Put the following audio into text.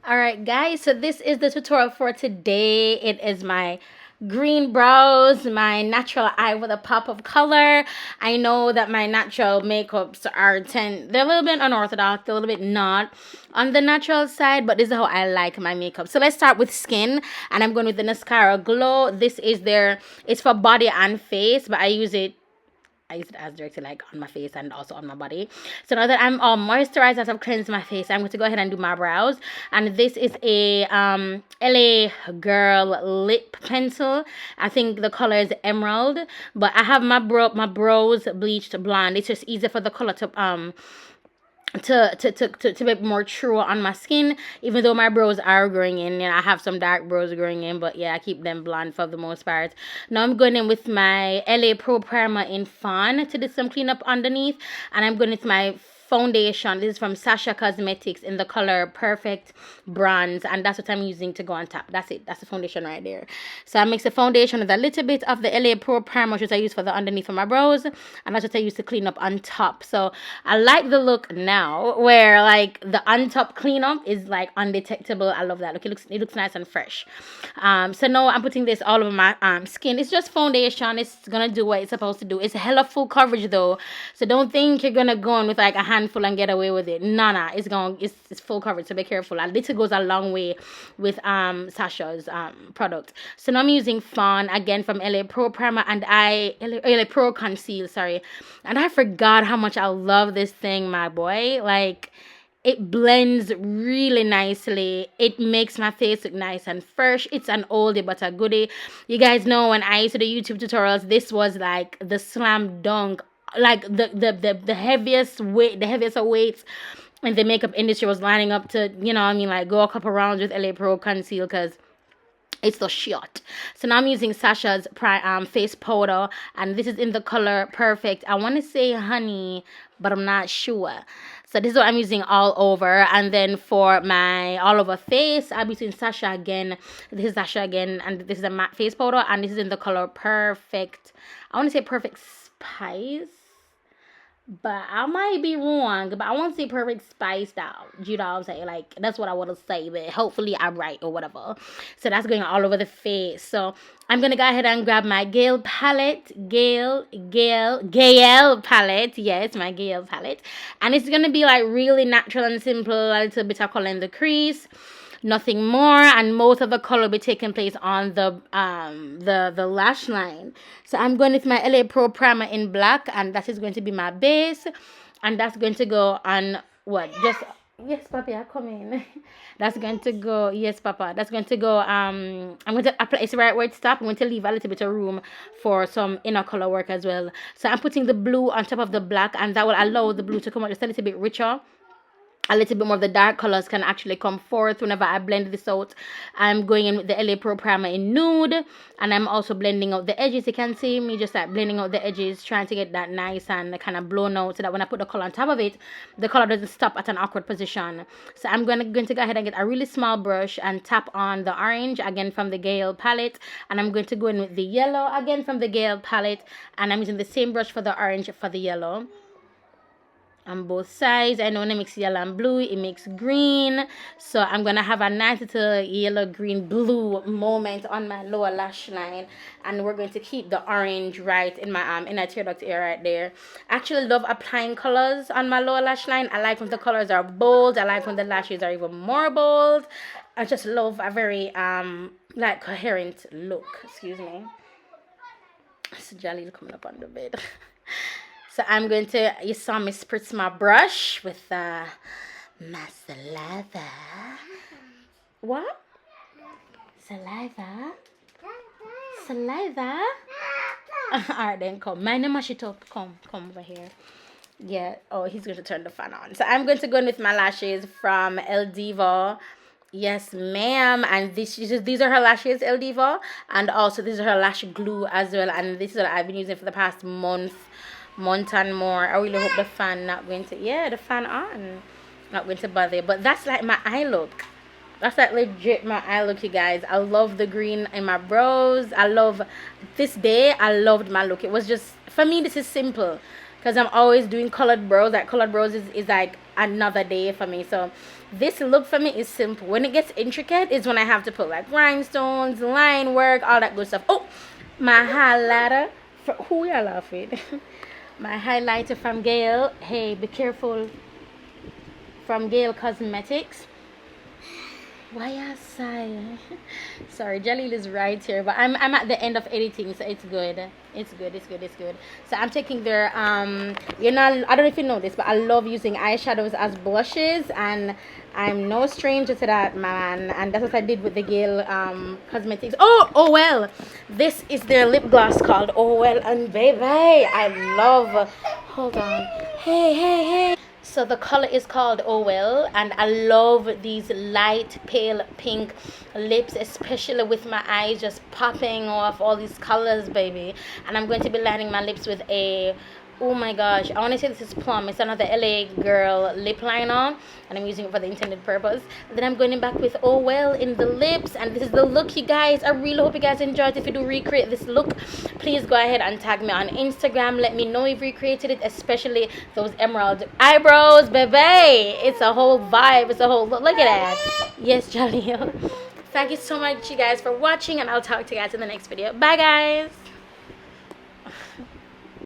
All right, guys, so this is the tutorial for today. It is my green brows, my natural eye with a pop of color. I know that my natural makeups they're a little bit unorthodox, they're a little bit not on the natural side, but this is how I like my makeup. So let's start with skin, and I'm going with the Mascara Glow. This is it's for body and face, but I use it as directly like on my face and also on my body. So now that I'm all moisturized, as I've cleansed my face, I'm going to go ahead and do my brows. And this is a LA Girl lip pencil. I think the color is emerald, but I have my brows bleached blonde. It's just easier for the color to be more true on my skin, even though my brows are growing in, and I have some dark brows growing in, but yeah, I keep them blonde for the most part. Now I'm going in with my LA Pro Primer in Fawn to do some cleanup underneath, and I'm going with my foundation. This is from Sasha Cosmetics in the color Perfect Bronze, and that's what I'm using to go on top. That's it. That's the foundation right there. So I mix the foundation with a little bit of the LA Pro Primer, which I use for the underneath of my brows, and that's what I use to clean up on top. So I like the look now where like the on top cleanup is like undetectable. I love that look. It looks nice and fresh. So now I'm putting this all over my skin. It's just foundation. It's gonna do what it's supposed to do. It's hella full coverage though, so don't think you're gonna go in with like a handful and get away with it. Nah, it's full coverage, so be careful. A little goes a long way with Sasha's product. So now I'm using Fawn again from LA Pro Primer, and LA Pro Conceal, sorry. And I forgot how much I love this thing, my boy. Like, it blends really nicely. It makes my face look nice and fresh. It's an oldie but a goodie. You guys know when I used to do YouTube tutorials, this was like the slam dunk, like the heaviest weight, the heaviest of weights in the makeup industry was lining up to, like go a couple rounds with LA Pro Conceal because it's the shot. So now I'm using Sasha's face powder, and this is in the color Perfect. I want to say honey, but I'm not sure. So this is what I'm using all over. And then for my all over face, I'm using Sasha again. This is Sasha again, and this is a matte face powder, and this is in the color Perfect. I want to say Perfect Spice, but I might be wrong. But I want to say Perfect Spiced Out. You know what I'm saying? Like, that's what I want to say. But hopefully I'm right or whatever. So that's going all over the face. So I'm going to go ahead and grab my Gaelle palette. Gaelle palette. Yes, my Gaelle palette. And it's going to be like really natural and simple. A little bit of color in the crease, nothing more, and most of the color will be taking place on the lash line. So I'm going with my LA Pro Primer in black, and that is going to be my base, and that's going to go on what, just, yes papi, I come in. That's going to go, yes papa, that's going to go, I'm going to apply, it's right where it stops. I'm going to leave a little bit of room for some inner color work as well. So I'm putting the blue on top of the black, and that will allow the blue to come out just a little bit richer. A little bit more of the dark colors can actually come forth whenever I blend this out. I'm going in with the LA Pro Primer in nude, and I'm also blending out the edges. You can see me just like blending out the edges, trying to get that nice and kind of blown out, so that when I put the color on top of it, the color doesn't stop at an awkward position. So I'm going to go ahead and get a really small brush and tap on the orange again from the Gaelle palette, and I'm going to go in with the yellow again from the Gaelle palette, and I'm using the same brush for the orange for the yellow on both sides. I know when I mix yellow and blue, it makes green. So I'm going to have a nice little yellow, green, blue moment on my lower lash line. And we're going to keep the orange right in my inner tear duct area right there. I actually love applying colors on my lower lash line. I like when the colors are bold. I like when the lashes are even more bold. I just love a very like coherent look. Excuse me. It's Jaleel coming up on the bed. So I'm going to, you saw me spritz my brush with my saliva. What? Saliva? Saliva? Alright then, come. My name, mash it up. Come over here. Yeah. Oh, he's going to turn the fan on. So I'm going to go in with my lashes from El Divo. Yes, ma'am. And these are her lashes, El Divo. And also, these are her lash glue as well. And this is what I've been using for the past month and more. I really hope the fan not going to, the fan on, not going to bother. But that's like my eye look. That's like legit my eye look, you guys. I love the green in my brows. I loved my look. It was just, for me, this is simple, because I'm always doing colored brows. Like, colored brows is like another day for me. So this look for me is simple. When it gets intricate is when I have to put like rhinestones, line work, all that good stuff. Oh, my highlighter. Who y'all laughing? My highlighter from Gaelle. Hey, be careful. From Gaelle Cosmetics. Why I sigh? Sorry, Jalil is right here, but I'm at the end of editing, so it's good. It's good. So I'm taking their you know, I don't know if you know this, but I love using eyeshadows as blushes, and I'm no stranger to that, man. And that's what I did with the Gaelle Cosmetics. Oh well, this is their lip gloss called Oh Well, and baby, I love. Hold on. Hey. So the color is called Oh Well, and I love these light pale pink lips, especially with my eyes just popping off all these colors, baby. And I'm going to be lining my lips with a, oh my gosh, I want to say this is Plum. It's another LA Girl lip liner, and I'm using it for the intended purpose. Then I'm going back with Oh Well in the lips, and this is the look, you guys. I really hope you guys enjoyed. If you do recreate this look, please go ahead and tag me on Instagram. Let me know if you recreated it, especially those emerald eyebrows, baby. It's a whole vibe. It's a whole look. Look at that. Yes, Jaleel. Thank you so much, you guys, for watching, and I'll talk to you guys in the next video. Bye, guys.